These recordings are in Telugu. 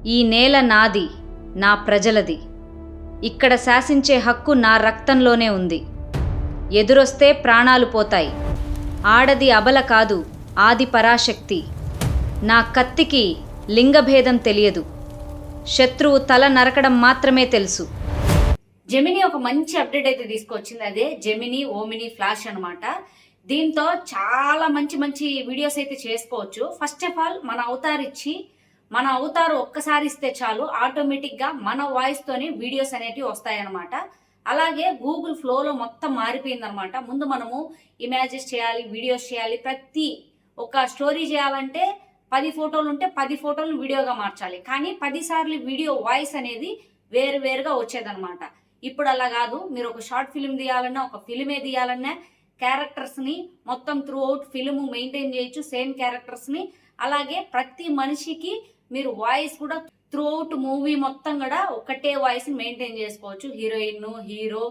ఈ నేల నాది, నా ప్రజలది. ఇక్కడ శాసించే హక్కు నా రక్తంలోనే ఉంది. ఎదురొస్తే ప్రాణాలు పోతాయి. ఆడది అబల కాదు, ఆది పరాశక్తి. నా కత్తికి లింగభేదం తెలియదు. శత్రువు తల నరకడం మాత్రమే తెలుసు. జెమినీ ఒక మంచి అప్డేట్ అయితే తీసుకొచ్చింది. అదే జెమినీ ఓమినీ ఫ్లాష్ అనమాట. దీంతో చాలా మంచి మంచి వీడియోస్ అయితే చేసుకోవచ్చు. ఫస్ట్ ఆఫ్ ఆల్ మన అవతార్ ఇచ్చి మన అవతారు ఒక్కసారి ఇస్తే చాలు ఆటోమేటిక్గా మన వాయిస్తోనే వీడియోస్ అనేటివి వస్తాయన్నమాట. అలాగే గూగుల్ ఫ్లోలో మొత్తం మారిపోయిందనమాట. ముందు మనము ఇమేజెస్ చేయాలి, వీడియోస్ చేయాలి, ప్రతి ఒక స్టోరీ చేయాలంటే 10 ఫోటోలు ఉంటే 10 ఫోటోలు వీడియోగా మార్చాలి. కానీ 10 సార్లు వీడియో వాయిస్ అనేది వేరువేరుగా వచ్చేదనమాట. ఇప్పుడు అలా కాదు. మీరు ఒక షార్ట్ ఫిల్మ్ తీయాలన్నా, ఒక ఫిల్మే తీయాలన్నా క్యారెక్టర్స్ని మొత్తం త్రూ అవుట్ ఫిల్మ్ మెయింటైన్ చేయొచ్చు, సేమ్ క్యారెక్టర్స్ని. అలాగే ప్రతి మనిషికి మీరు వాయిస్ కూడా త్రూ అవుట్ మూవీ మొత్తం కూడా ఒకటే వాయిస్ మెయింటైన్ చేసుకోవచ్చు. హీరోయిన్, హీరో,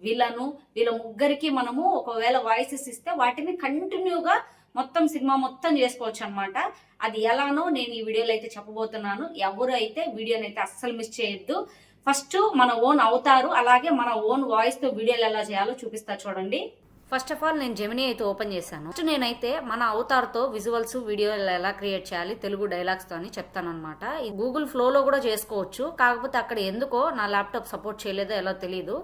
విలను, వీళ్ళ ముగ్గురికి మనము ఒకవేళ వాయిసెస్ ఇస్తే వాటిని కంటిన్యూగా మొత్తం సినిమా మొత్తం చేసుకోవచ్చు అనమాట. అది ఎలానో నేను ఈ వీడియోలో అయితే చెప్పబోతున్నాను. ఎవరు అయితే వీడియోని అయితే అస్సలు మిస్ చేయొద్దు. ఫస్ట్ మన ఓన్ అవతారు, అలాగే మన ఓన్ వాయిస్తో వీడియోలు ఎలా చేయాలో చూపిస్తా చూడండి. ఫస్ట్ ఆఫ్ ఆల్ నేను జెమినీ అయితే ఓపెన్ చేశాను. ఫస్ట్ నేనైతే మన అవతార్తో విజువల్స్ వీడియోలు ఎలా క్రియేట్ చేయాలి తెలుగు డైలాగ్స్తో అని చెప్తాను అనమాట. ఈ గూగుల్ ఫ్లోలో కూడా చేసుకోవచ్చు. కాకపోతే అక్కడ ఎందుకో నా ల్యాప్టాప్ సపోర్ట్ చేయలేదో ఎలా తెలియదు,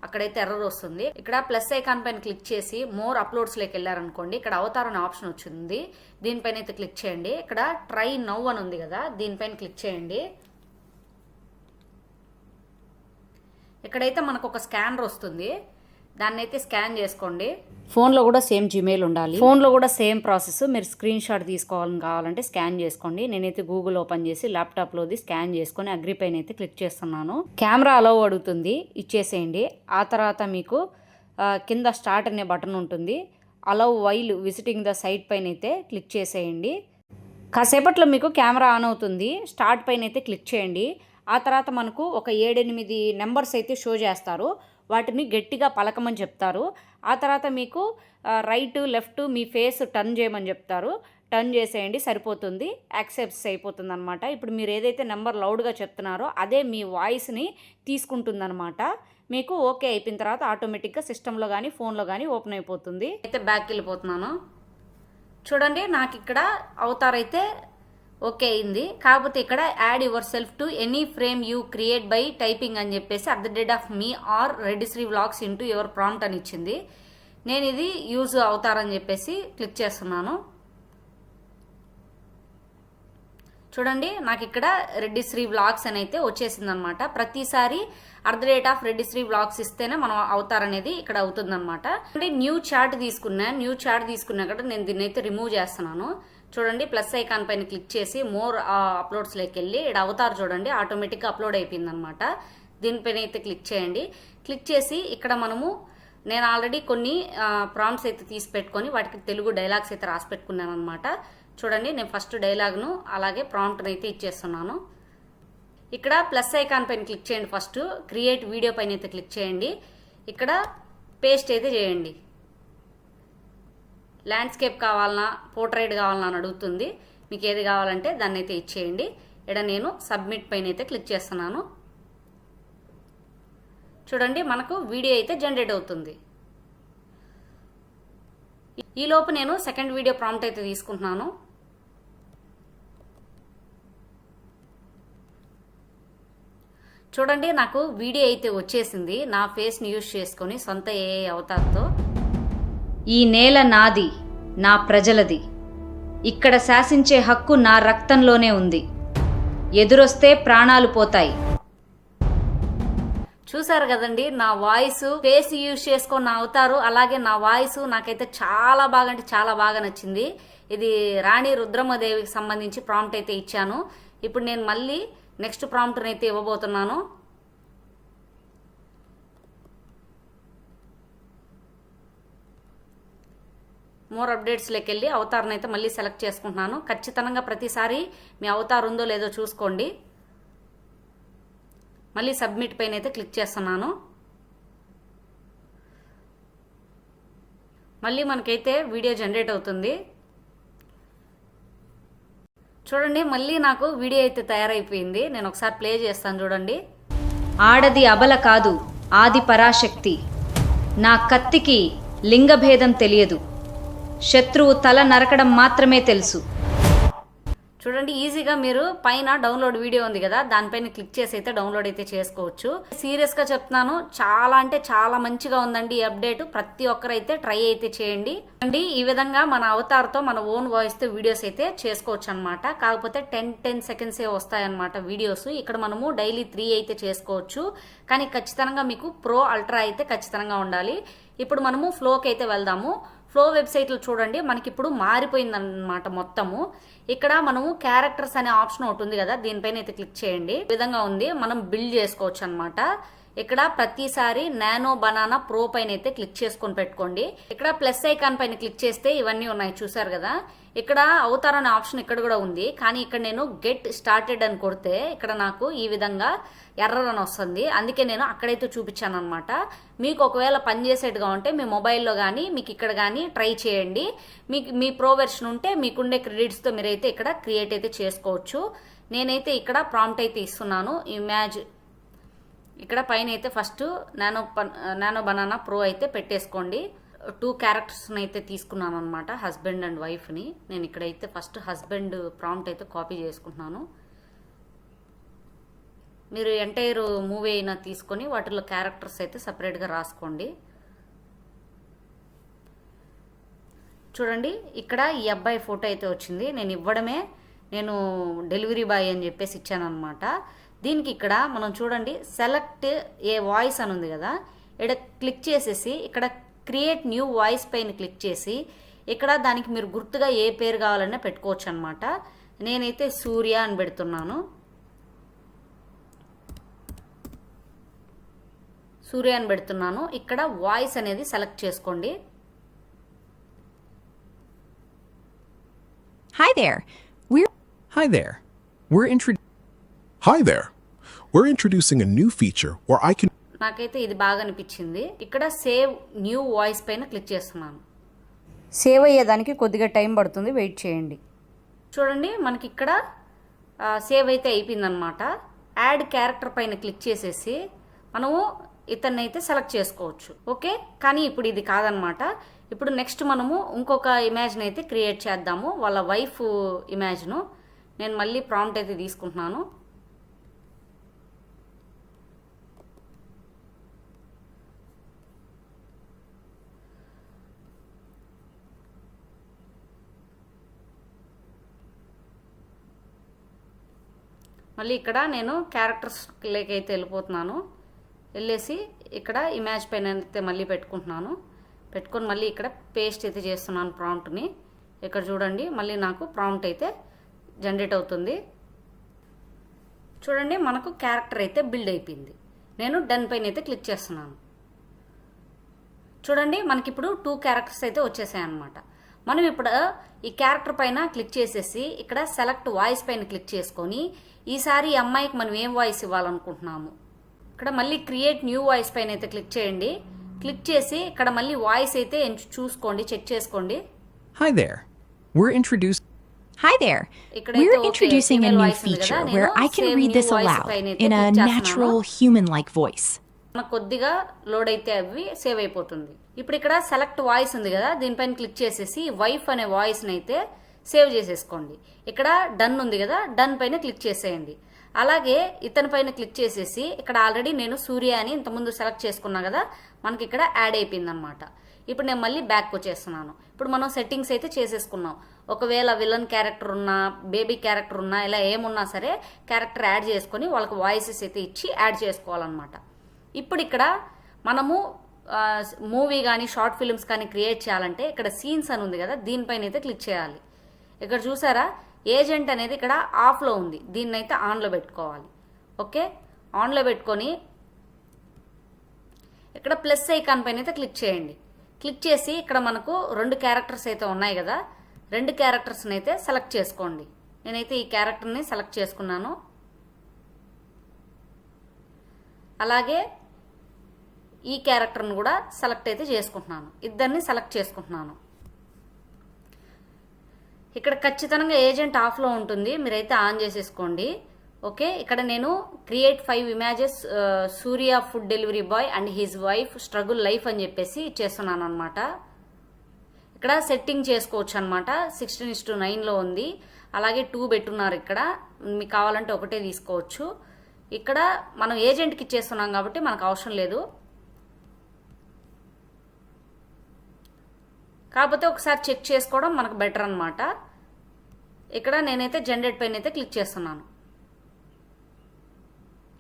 అక్కడైతే ఎర్రర్ వస్తుంది. ఇక్కడ ప్లస్ ఐకాన్ పైన క్లిక్ చేసి మోర్ అప్లోడ్స్ లోకి వెళ్ళారనుకోండి, ఇక్కడ అవతార్ అనే ఆప్షన్ వచ్చింది. దీనిపైన అయితే క్లిక్ చేయండి. ఇక్కడ ట్రై నౌ అని ఉంది కదా, దీనిపైన క్లిక్ చేయండి. ఇక్కడైతే మనకు ఒక స్కానర్ వస్తుంది, దాన్ని అయితే స్కాన్ చేసుకోండి. ఫోన్లో కూడా సేమ్ జీమెయిల్ ఉండాలి. ఫోన్లో కూడా సేమ్ ప్రాసెస్. మీరు స్క్రీన్ షాట్ తీసుకోవాలని కావాలంటే స్కాన్ చేసుకోండి. నేనైతే గూగుల్ ఓపెన్ చేసి ల్యాప్టాప్లోది స్కాన్ చేసుకొని అగ్రి పైన అయితే క్లిక్ చేస్తున్నాను. కెమెరా అలౌ అడుగుతుంది, ఇచ్చేసేయండి. ఆ తర్వాత మీకు కింద స్టార్ట్ అనే బటన్ ఉంటుంది. Allow while visiting the site పైన అయితే క్లిక్ చేసేయండి. కాసేపట్లో మీకు కెమెరా ఆన్ అవుతుంది. స్టార్ట్ పైన అయితే క్లిక్ చేయండి. ఆ తర్వాత మనకు ఒక 7-8 నెంబర్స్ అయితే షో చేస్తారు. వాటిని గట్టిగా పలకమని చెప్తారు. ఆ తర్వాత మీకు right left me face turn చేయమని చెప్తారు. టర్న్ చేసేయండి, సరిపోతుంది. యాక్సెప్ట్స్ అయిపోతుంది అనమాట. ఇప్పుడు మీరు ఏదైతే నెంబర్ లౌడ్గా చెప్తున్నారో అదే మీ వాయిస్ని తీసుకుంటుందన్నమాట. మీకు ఓకే అయిపోయిన తర్వాత ఆటోమేటిక్గా సిస్టంలో కానీ ఫోన్లో కానీ ఓపెన్ అయిపోతుంది. అయితే బ్యాక్కి వెళ్ళిపోతున్నాను. చూడండి, నాకు ఇక్కడ అవతార్ అయితే ఓకే అయింది. కాకపోతే ఇక్కడ add yourself to any frame you create by typing అని చెప్పేసి @me or Reddysri vlogs into your prompt అని ఇచ్చింది. నేను ఇది యూజ్ అవుతారని చెప్పేసి క్లిక్ చేస్తున్నాను. చూడండి, నాకు ఇక్కడ రెడ్డిశ్రీ వ్లాగ్స్ అని అయితే వచ్చేసింది అనమాట. ప్రతిసారి రెడ్డిశ్రీ వ్లాగ్స్ ఇస్తేనే మనం అవతార్ అనేది ఇక్కడ అవుతుంది అనమాట. న్యూ చార్ట్ తీసుకున్నా కూడా నేను దీన్ని అయితే రిమూవ్ చేస్తున్నాను. చూడండి, ప్లస్ ఐకాన్ పైన క్లిక్ చేసి మోర్ అప్లోడ్స్లోకి వెళ్ళి ఇక్కడ అవతార్ చూడండి ఆటోమేటిక్గా అప్లోడ్ అయిపోయింది అనమాట. దీనిపైన అయితే క్లిక్ చేయండి. క్లిక్ చేసి ఇక్కడ నేను ఆల్రెడీ కొన్ని ప్రాంప్ట్స్ అయితే తీసి పెట్టుకొని వాటికి తెలుగు డైలాగ్స్ అయితే రాసి పెట్టుకున్నాను అనమాట. చూడండి, నేను ఫస్ట్ డైలాగ్ను అలాగే ప్రాంప్ట్ని అయితే ఇచ్చేస్తున్నాను. ఇక్కడ ప్లస్ ఐకాన్ పైన క్లిక్ చేయండి. ఫస్ట్ క్రియేట్ వీడియో పైన అయితే క్లిక్ చేయండి. ఇక్కడ పేస్ట్ అయితే చేయండి. ల్యాండ్స్కేప్ కావాలన్నా పోర్ట్రైట్ కావాలన్నా అని అడుగుతుంది. మీకు ఏది కావాలంటే దాన్ని అయితే ఇచ్చేయండి. ఇక్కడ నేను సబ్మిట్ పైన అయితే క్లిక్ చేస్తున్నాను. చూడండి, మనకు వీడియో అయితే జనరేట్ అవుతుంది. ఈలోపు నేను సెకండ్ వీడియో ప్రాంప్ట్ అయితే తీసుకుంటున్నాను. చూడండి, నాకు వీడియో అయితే వచ్చేసింది నా ఫేస్ని యూజ్ చేసుకొని సొంత AI అవతార్తో. ఈ నేల నాది, నా ప్రజలది. ఇక్కడ శాసించే హక్కు నా రక్తంలోనే ఉంది. ఎదురొస్తే ప్రాణాలు పోతాయి. చూసారు కదండి, నా వాయిస్ ఫేస్ యూజ్ చేసుకొని నా అవతారు, అలాగే నా వాయిస్ నాకైతే చాలా బాగా అంటే చాలా బాగా నచ్చింది. ఇది రాణి రుద్రమదేవికి సంబంధించి ప్రాంప్ట్ అయితే ఇచ్చాను. ఇప్పుడు నేను మళ్ళీ నెక్స్ట్ ప్రాంప్ట్ని అయితే ఇవ్వబోతున్నాను. మోర్ అప్డేట్స్లోకి వెళ్ళి అవతార్ని అయితే మళ్ళీ సెలెక్ట్ చేసుకుంటున్నాను. ఖచ్చితంగా ప్రతిసారి మీ అవతార్ ఉందో లేదో చూసుకోండి. మళ్ళీ సబ్మిట్ పైన అయితే క్లిక్ చేస్తున్నాను. మళ్ళీ మనకైతే వీడియో జనరేట్ అవుతుంది. చూడండి మళ్ళీ నాకు వీడియో అయితే తయారైపోయింది. నేను ఒకసారి ప్లే చేస్తాను చూడండి. ఆడది అబల కాదు, ఆది పరాశక్తి. నా కత్తికి లింగభేదం తెలియదు, శత్రువు తల నరకడం మాత్రమే తెలుసు. చూడండి ఈజీగా మీరు పైన డౌన్లోడ్ వీడియో ఉంది కదా, దానిపైన క్లిక్ చేసి అయితే డౌన్లోడ్ అయితే చేసుకోవచ్చు. సీరియస్ గా చెప్తున్నాను, చాలా అంటే చాలా మంచిగా ఉందండి ఈ అప్డేట్. ప్రతి ఒక్కరైతే ట్రై అయితే చేయండి అండి. ఈ విధంగా మన అవతార్ తో మన ఓన్ వాయిస్ తో వీడియోస్ అయితే చేసుకోవచ్చు అనమాట. కాకపోతే 10 సెకండ్స్ వస్తాయన్నమాట వీడియోస్. ఇక్కడ మనము డైలీ 3 అయితే చేసుకోవచ్చు. కానీ ఖచ్చితంగా మీకు ప్రో అల్ట్రా అయితే ఖచ్చితంగా ఉండాలి. ఇప్పుడు మనము ఫ్లోకి అయితే వెళ్దాము. ఫ్లో వెబ్సైట్లో చూడండి, మనకి ఇప్పుడు మారిపోయిందన్నమాట మొత్తము. ఇక్కడ మనము క్యారెక్టర్స్ అనే ఆప్షన్ ఒకటి ఉంది కదా, దీనిపైన అయితే క్లిక్ చేయండి. ఈ విధంగా ఉంది, మనం బిల్డ్ చేసుకోవచ్చు అనమాట. ఇక్కడ ప్రతిసారి నానో బనానా ప్రో పైన అయితే క్లిక్ చేసుకొని పెట్టుకోండి. ఇక్కడ ప్లస్ ఐకాన్ పైన క్లిక్ చేస్తే ఇవన్నీ ఉన్నాయి చూసారు కదా. ఇక్కడ అవతార్ అనే ఆప్షన్ ఇక్కడ కూడా ఉంది, కానీ ఇక్కడ నేను గెట్ స్టార్టెడ్ అని కొడితే ఇక్కడ నాకు ఈ విధంగా ఎర్రర్ అని వస్తుంది. అందుకే నేను అక్కడైతే చూపించాను అనమాట. మీకు ఒకవేళ పనిచేసేట్టుగా ఉంటే మీ మొబైల్లో కానీ మీకు ఇక్కడ కానీ ట్రై చేయండి. మీకు మీ ప్రో వెర్షన్ ఉంటే మీకుండే క్రెడిట్స్తో మీరైతే ఇక్కడ క్రియేట్ అయితే చేసుకోవచ్చు. నేనైతే ఇక్కడ ప్రాంప్ట్ అయితే ఇస్తున్నాను. ఇమేజ్ ఇక్కడ పైన అయితే ఫస్ట్ నానో బనానా ప్రో అయితే పెట్టేసుకోండి. 2 క్యారెక్టర్స్ని అయితే తీసుకున్నాను అనమాట, హస్బెండ్ అండ్ వైఫ్ని. నేను ఇక్కడైతే ఫస్ట్ హస్బెండ్ ప్రాంప్ట్ అయితే కాపీ చేసుకుంటున్నాను. మీరు ఎంటైర్ మూవీ అయినా తీసుకొని వాటిలో క్యారెక్టర్స్ అయితే సపరేట్గా రాసుకోండి. చూడండి ఇక్కడ ఈ అబ్బాయి ఫోటో అయితే వచ్చింది. నేను ఇవ్వడమే, నేను డెలివరీ బాయ్ అని చెప్పేసి ఇచ్చాను అనమాట. దీనికి ఇక్కడ మనం చూడండి సెలెక్ట్ ఏ వాయిస్ అని ఉంది కదా, ఇక్కడ క్లిక్ చేసేసి ఇక్కడ క్రియేట్ న్యూ వాయిస్ పైన క్లిక్ చేసి ఇక్కడ దానికి మీరు గుర్తుగా ఏ పేరు కావాలన్నా పెట్టుకోవచ్చు అనమాట. నేనైతే సూర్య అని పెడుతున్నాను. ఇక్కడ వాయిస్ అనేది సెలెక్ట్ చేసుకోండి. Hi there. We're introducing a new feature where I can నాకైతే ఇది బాగా అనిపించింది. ఇక్కడ సేవ్ న్యూ వాయిస్ పైన క్లిక్ చేస్తున్నాను. సేవ్ అయ్యేదానికి కొద్దిగా టైం పడుతుంది, వెయిట్ చేయండి. చూడండి మనకి ఇక్కడ సేవ్ అయితే అయిపోయిందనమాట. యాడ్ క్యారెక్టర్ పైన క్లిక్ చేసేసి మనము ఇతన్ని అయితే సెలెక్ట్ చేసుకోవచ్చు. ఓకే, కానీ ఇప్పుడు ఇది కాదనమాట. ఇప్పుడు నెక్స్ట్ మనము ఇంకొక ఇమేజ్ని అయితే క్రియేట్ చేద్దాము, వాళ్ళ వైఫ్ ఇమేజ్ను. నేను మళ్ళీ ప్రాంప్ట్ అయితే తీసుకుంటున్నాను. మళ్ళీ ఇక్కడ నేను క్యారెక్టర్స్ లేక అయితే వెళ్ళిపోతున్నాను. వెళ్ళేసి ఇక్కడ ఇమేజ్ పైన అయితే మళ్ళీ పెట్టుకుంటున్నాను. పెట్టుకొని మళ్ళీ ఇక్కడ పేస్ట్ అయితే చేస్తున్నాను ప్రాంప్ట్ని. ఇక్కడ చూడండి మళ్ళీ నాకు ప్రాంప్ట్ అయితే జనరేట్ అవుతుంది. చూడండి మనకు క్యారెక్టర్ అయితే బిల్డ్ అయిపోయింది. నేను డన్ పైన అయితే క్లిక్ చేస్తున్నాను. చూడండి మనకి ఇప్పుడు 2 క్యారెక్టర్స్ అయితే వచ్చేసాయి అన్నమాట. మనం ఇప్పుడు ఈ క్యారెక్టర్ పైన క్లిక్ చేసేసి ఇక్కడ సెలెక్ట్ వాయిస్ పైన క్లిక్ చేసుకొని ఈసారి ఈ అమ్మాయికి మనం ఏం వాయిస్ ఇవ్వాలనుకుంటున్నాము, ఇక్కడ మళ్ళీ క్రియేట్ న్యూ వాయిస్ పైన అయితే క్లిక్ చేయండి. క్లిక్ చేసి ఇక్కడ మళ్ళీ వాయిస్ అయితే చూసుకోండి, చెక్ చేసుకోండి. Hi there. We're introducing a new feature where I can read this aloud in a natural human-like voice. మనకు కొద్దిగా లోడ్ అయితే అవి సేవ్ అయిపోతుంది. ఇప్పుడు ఇక్కడ సెలెక్ట్ వాయిస్ ఉంది కదా, దీనిపైన క్లిక్ చేసేసి వైఫ్ అనే వాయిస్ని అయితే సేవ్ చేసేసుకోండి. ఇక్కడ డన్ ఉంది కదా, డన్ పైన క్లిక్ చేసేయండి. అలాగే ఇతని పైన క్లిక్ చేసేసి ఇక్కడ ఆల్రెడీ నేను సూర్య అని ఇంతకుముందు సెలెక్ట్ చేసుకున్నా కదా, మనకి ఇక్కడ యాడ్ అయిపోయింది అనమాట. ఇప్పుడు నేను మళ్ళీ బ్యాక్ వచ్చేస్తున్నాను. ఇప్పుడు మనం సెట్టింగ్స్ అయితే చేసేసుకున్నాం. ఒకవేళ విలన్ క్యారెక్టర్ ఉన్నా, బేబీ క్యారెక్టర్ ఉన్నా, ఇలా ఏమున్నా సరే క్యారెక్టర్ యాడ్ చేసుకొని వాళ్ళకి వాయిసెస్ అయితే ఇచ్చి యాడ్ చేసుకోవాలన్నమాట. ఇప్పుడు ఇక్కడ మనము మూవీ కానీ షార్ట్ ఫిల్మ్స్ కానీ క్రియేట్ చేయాలంటే ఇక్కడ సీన్స్ అని ఉంది కదా, దీనిపైన అయితే క్లిక్ చేయాలి. ఇక్కడ చూసారా ఏజెంట్ అనేది ఇక్కడ ఆఫ్లో ఉంది, దీన్ని అయితే ఆన్లో పెట్టుకోవాలి. ఓకే, ఆన్లో పెట్టుకొని ఇక్కడ ప్లస్ ఐకాన్ పైన అయితే క్లిక్ చేయండి. క్లిక్ చేసి ఇక్కడ మనకు 2 క్యారెక్టర్స్ అయితే ఉన్నాయి కదా, 2 క్యారెక్టర్స్ని అయితే సెలెక్ట్ చేసుకోండి. నేనైతే ఈ క్యారెక్టర్ని సెలెక్ట్ చేసుకున్నాను. అలాగే ఈ క్యారెక్టర్ని కూడా సెలెక్ట్ అయితే చేసుకుంటున్నాను. ఇద్దరిని సెలెక్ట్ చేసుకుంటున్నాను. ఇక్కడ ఖచ్చితంగా ఏజెంట్ ఆఫ్లో ఉంటుంది, మీరైతే ఆన్ చేసేసుకోండి. ఓకే, ఇక్కడ నేను create 5 images Surya food delivery boy and his wife struggle life అని చెప్పేసి ఇచ్చేస్తున్నాను అనమాట. ఇక్కడ సెట్టింగ్ చేసుకోవచ్చు అనమాట. 16:9లో ఉంది. అలాగే 2 పెట్టున్నారు. ఇక్కడ మీకు కావాలంటే ఒకటే తీసుకోవచ్చు. ఇక్కడ మనం ఏజెంట్కి ఇచ్చేస్తున్నాం కాబట్టి మనకు అవసరం లేదు. కాకపోతే ఒకసారి చెక్ చేసుకోవడం మనకు బెటర్ అనమాట. ఇక్కడ నేనైతే జనరేట్ పైన అయితే క్లిక్ చేస్తున్నాను.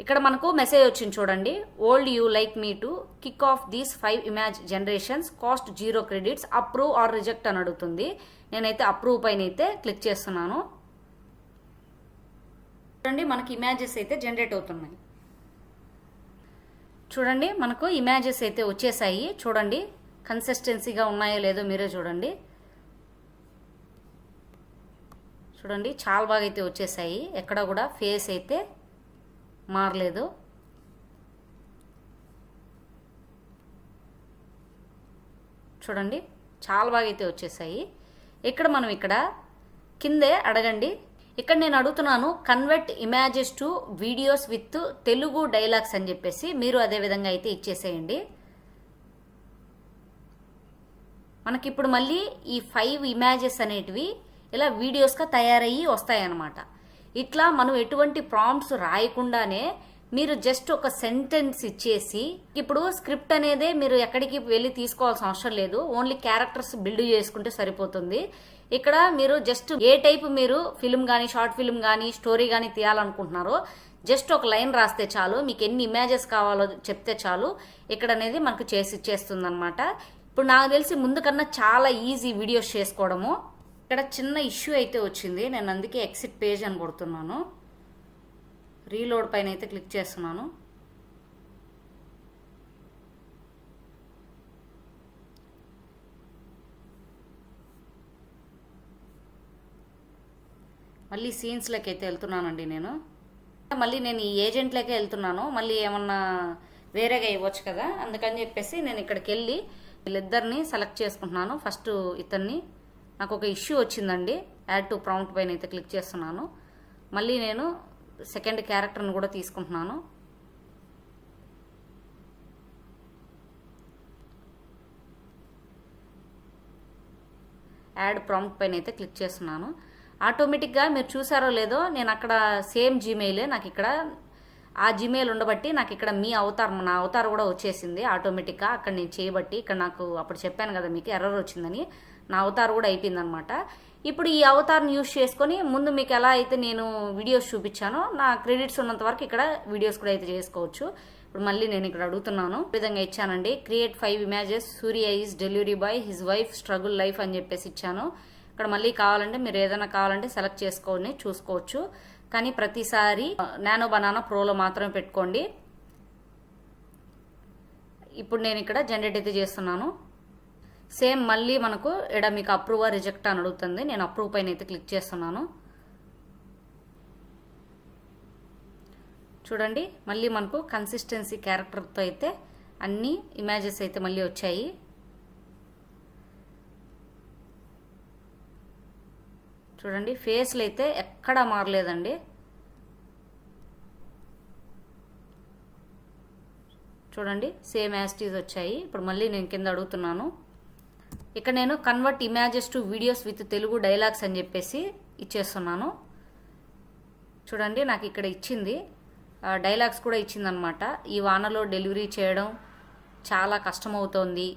ఇక్కడ మనకు మెసేజ్ వచ్చింది చూడండి. Old you like me to kick of these 5 image generations, cost 0 credits, approve are reject అని అడుగుతుంది. నేనైతే అప్రూవ్ పైన అయితే క్లిక్ చేస్తున్నాను. చూడండి మనకి ఇమేజెస్ అయితే జనరేట్ అవుతున్నాయి. చూడండి మనకు ఇమేజెస్ అయితే వచ్చేసాయి. చూడండి కన్సిస్టెన్సీగా ఉన్నాయో లేదో మీరే చూడండి. చూడండి చాలా బాగా అయితే వచ్చేసాయి. ఎక్కడ కూడా ఫేస్ అయితే మారలేదు. చూడండి చాలా బాగా అయితే వచ్చేసాయి. ఇక్కడ మనం ఇక్కడ కిందే అడగండి. ఇక్కడ నేను అడుగుతున్నాను convert images to videos with Telugu dialogues అని చెప్పేసి, మీరు అదే విధంగా అయితే ఇచ్చేసేయండి. మనకి ఇప్పుడు మళ్ళీ ఈ 5 ఇమేజెస్ అనేటివి ఇలా వీడియోస్గా తయారయ్యి వస్తాయన్నమాట. ఇట్లా మనం ఎటువంటి ప్రాంప్ట్స్ రాయకుండానే మీరు జస్ట్ ఒక సెంటెన్స్ ఇచ్చేసి, ఇప్పుడు స్క్రిప్ట్ అనేదే మీరు ఎక్కడికి వెళ్ళి తీసుకోవాల్సిన అవసరం లేదు. ఓన్లీ క్యారెక్టర్స్ బిల్డ్ చేసుకుంటే సరిపోతుంది. ఇక్కడ మీరు జస్ట్ ఏ టైప్ మీరు ఫిల్మ్ కానీ షార్ట్ ఫిల్మ్ కానీ స్టోరీ కానీ తీయాలనుకుంటున్నారో జస్ట్ ఒక లైన్ రాస్తే చాలు. మీకు ఎన్ని ఇమేజెస్ కావాలో చెప్తే చాలు. ఇక్కడ అనేది మనకు చేసి ఇచ్చేస్తుంది అనమాట. ఇప్పుడు నాకు తెలిసి ముందు కన్నా చాలా ఈజీ వీడియోస్ చేసుకోవడము. ఇక్కడ చిన్న ఇష్యూ అయితే వచ్చింది. నేను అందుకే ఎగ్జిట్ పేజ్ అని కొడుతున్నాను. రీలోడ్ పైన అయితే క్లిక్ చేస్తున్నాను. మళ్ళీ సీన్స్లోకి అయితే వెళ్తున్నానండి నేను. మళ్ళీ నేను ఈ ఏజెంట్లోకే వెళ్తున్నాను. మళ్ళీ ఏమన్నా వేరేగా ఇవ్వచ్చు కదా, అందుకని చెప్పేసి నేను ఇక్కడికి వెళ్ళి వీళ్ళిద్దరిని సెలెక్ట్ చేసుకుంటున్నాను. ఫస్ట్ ఇతన్ని, నాకు ఒక ఇష్యూ వచ్చిందండి. యాడ్ టు ప్రాంప్ట్ పైన అయితే క్లిక్ చేస్తున్నాను. మళ్ళీ నేను సెకండ్ క్యారెక్టర్ని కూడా తీసుకుంటున్నాను. యాడ్ ప్రాంప్ట్ పైన అయితే క్లిక్ చేస్తున్నాను. ఆటోమేటిక్గా మీరు చూసారో లేదో నేను అక్కడ సేమ్ జీమెయిలే నాకు ఇక్కడ ఆ జీమెయిల్ ఉండబట్టి నాకు ఇక్కడ మీ అవతార్, నా అవతార్ కూడా వచ్చేసింది ఆటోమేటిక్గా అక్కడ నేను చేయబట్టి. ఇక్కడ నాకు అప్పుడు చెప్పాను కదా మీకు ఎర్రర్ వచ్చిందని, నా అవతార్ కూడా అయిపోయింది అనమాట. ఇప్పుడు ఈ అవతార్ని యూజ్ చేసుకొని ముందు మీకు ఎలా అయితే నేను వీడియోస్ చూపించానో నా క్రెడిట్స్ ఉన్నంత వరకు ఇక్కడ వీడియోస్ కూడా అయితే చేసుకోవచ్చు. ఇప్పుడు మళ్ళీ నేను ఇక్కడ అడుగుతున్నాను. ఈ విధంగా ఇచ్చానండి. Create 5 images Surya is delivery boy his wife struggle life అని చెప్పేసి ఇచ్చాను. ఇక్కడ మళ్ళీ కావాలంటే మీరు ఏదైనా కావాలంటే సెలెక్ట్ చేసుకొని చూసుకోవచ్చు. కానీ ప్రతిసారి నానో బనానా ప్రోలో మాత్రమే పెట్టుకోండి. ఇప్పుడు నేను ఇక్కడ జనరేట్ అయితే చేస్తున్నాను. సేమ్ మళ్ళీ మనకు ఇక్కడ మీకు అప్రూవ్ రిజెక్ట్ అని అడుగుతుంది. నేను అప్రూవ్ పైన అయితే క్లిక్ చేస్తున్నాను. చూడండి మళ్ళీ మనకు కన్సిస్టెన్సీ క్యారెక్టర్తో అయితే అన్ని ఇమేజెస్ అయితే మళ్ళీ వచ్చాయి. చూడండి ఫేస్లు అయితే ఎక్కడా మారలేదండి. చూడండి సేమ్ యాస్టీస్ వచ్చాయి. ఇప్పుడు మళ్ళీ నేను కింద అడుగుతున్నాను. ఇక్కడ నేను convert images to videos with Telugu dialogues అని చెప్పేసి ఇచ్చేస్తున్నాను. చూడండి నాకు ఇక్కడ ఇచ్చింది, డైలాగ్స్ కూడా ఇచ్చిందనమాట. ఈ వానలో డెలివరీ చేయడం చాలా కష్టమవుతోంది.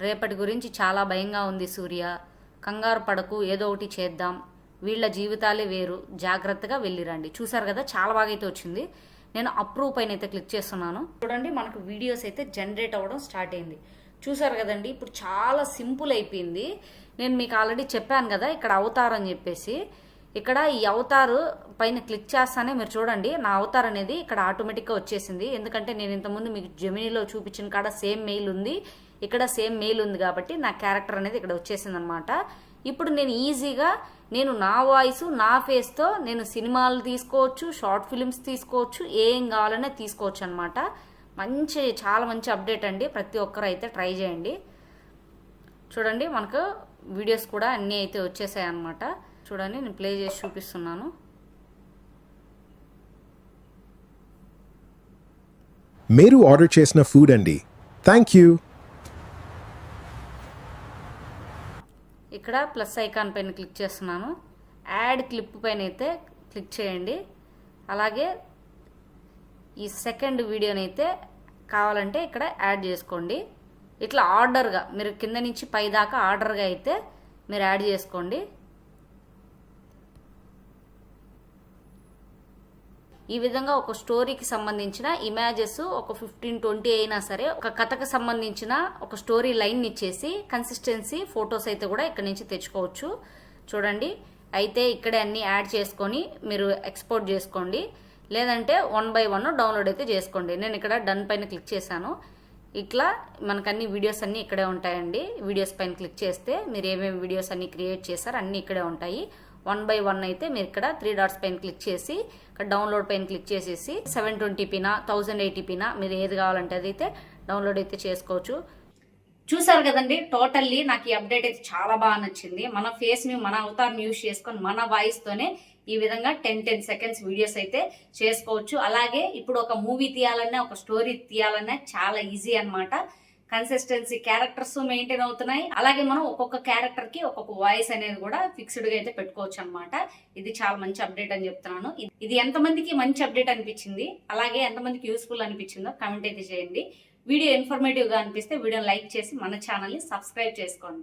రేపటి గురించి చాలా భయంగా ఉంది సూర్య. కంగారు పడకు, ఏదో ఒకటి చేద్దాం. వీళ్ళ జీవితాలే వేరు, జాగ్రత్తగా వెళ్ళిరండి. చూసారు కదా చాలా బాగా అయితే వచ్చింది. నేను అప్రూవ్ పైన అయితే క్లిక్ చేస్తున్నాను. చూడండి మనకు వీడియోస్ అయితే జనరేట్ అవ్వడం స్టార్ట్ అయింది. చూసారు కదండి ఇప్పుడు చాలా సింపుల్ అయిపోయింది. నేను మీకు ఆల్రెడీ చెప్పాను కదా ఇక్కడ అవతార్ అని చెప్పేసి. ఇక్కడ ఈ అవతారు పైన క్లిక్ చేస్తానే మీరు చూడండి నా అవతార్ అనేది ఇక్కడ ఆటోమేటిక్గా వచ్చేసింది. ఎందుకంటే నేను ఇంతకుముందు మీకు జెమినీలో చూపించిన కాడ సేమ్ మెయిల్ ఉంది, ఇక్కడ సేమ్ మెయిల్ ఉంది కాబట్టి నా క్యారెక్టర్ అనేది ఇక్కడ వచ్చేసింది అనమాట. ఇప్పుడు నేను ఈజీగా నేను నా వాయిస్ నా ఫేస్తో నేను సినిమాలు తీసుకోవచ్చు, షార్ట్ ఫిల్మ్స్ తీసుకోవచ్చు, ఏం కావాలనే తీసుకోవచ్చు అనమాట. చాలా మంచి అప్డేట్ అండి. ప్రతి ఒక్కరు అయితే ట్రై చేయండి. చూడండి మనకు వీడియోస్ కూడా అన్నీ అయితే వచ్చేసాయి అన్నమాట. చూడండి, నేను ప్లే చేసి చూపిస్తున్నాను. మీరు ఆర్డర్ చేసిన ఫుడ్ అండి. Thank you. ఇక్కడ ప్లస్ ఐకాన్ పైన క్లిక్ చేస్తున్నాను. యాడ్ క్లిప్ పైన అయితే క్లిక్ చేయండి. అలాగే ఈ సెకండ్ వీడియోనైతే కావాలంటే ఇక్కడ యాడ్ చేసుకోండి. ఇట్లా ఆర్డర్గా మీరు కింద నుంచి పై దాకా ఆర్డర్గా అయితే మీరు యాడ్ చేసుకోండి. ఈ విధంగా ఒక స్టోరీకి సంబంధించిన ఇమేజెస్ ఒక 15-20 అయినా సరే, ఒక కథకు సంబంధించిన ఒక స్టోరీ లైన్ ఇచ్చేసి కన్సిస్టెన్సీ ఫొటోస్ అయితే కూడా ఇక్కడ నుంచి తెచ్చుకోవచ్చు. చూడండి, అయితే ఇక్కడే అన్ని యాడ్ చేసుకొని మీరు ఎక్స్పోర్ట్ చేసుకోండి, లేదంటే 1 by 1 డౌన్లోడ్ అయితే చేసుకోండి. నేను ఇక్కడ డన్ పైన క్లిక్ చేశాను. ఇట్లా మనకు అన్ని వీడియోస్ అన్నీ ఇక్కడే ఉంటాయండి. వీడియోస్ పైన క్లిక్ చేస్తే మీరు ఏమేమి వీడియోస్ అన్ని క్రియేట్ చేశారు అన్నీ ఇక్కడే ఉంటాయి. 1 by 1 అయితే మీరు ఇక్కడ 3 dots పైన క్లిక్ చేసి ఇక్కడ డౌన్లోడ్ పైన క్లిక్ చేసేసి 720pనా 1080pనా మీరు ఏది కావాలంటే అది అయితే డౌన్లోడ్ అయితే చేసుకోవచ్చు. చూసారు కదండి, టోటల్లీ నాకు ఈ అప్డేట్ అయితే చాలా బాగా నచ్చింది. మన ఫేస్ ని మన అవతార్ని యూజ్ చేసుకొని మన వాయిస్ తోనే ఈ విధంగా 10 seconds వీడియోస్ అయితే చేసుకోవచ్చు. అలాగే ఇప్పుడు ఒక మూవీ తీయాలన్నా ఒక స్టోరీ తీయాలన్నా చాలా ఈజీ అన్నమాట. కన్సిస్టెన్సీ క్యారెక్టర్స్ మెయింటైన్ అవుతున్నాయి. అలాగే మనం ఒక్కొక్క క్యారెక్టర్ కి ఒక్కొక్క వాయిస్ అనేది కూడా ఫిక్స్డ్ గా అయితే పెట్టుకోవచ్చు అన్నమాట. ఇది చాలా మంచి అప్డేట్ అని చెప్తున్నాను. ఇది ఎంతమందికి మంచి అప్డేట్ అనిపించింది, అలాగే ఎంతమందికి యూస్ఫుల్ అనిపించిందో కామెంట్ అయితే చేయండి. వీడియో ఇన్ఫర్మేటివ్ గా అనిపిస్తే వీడియోని లైక్ చేసి మన ఛానల్ ని సబ్స్క్రైబ్ చేసుకోండి.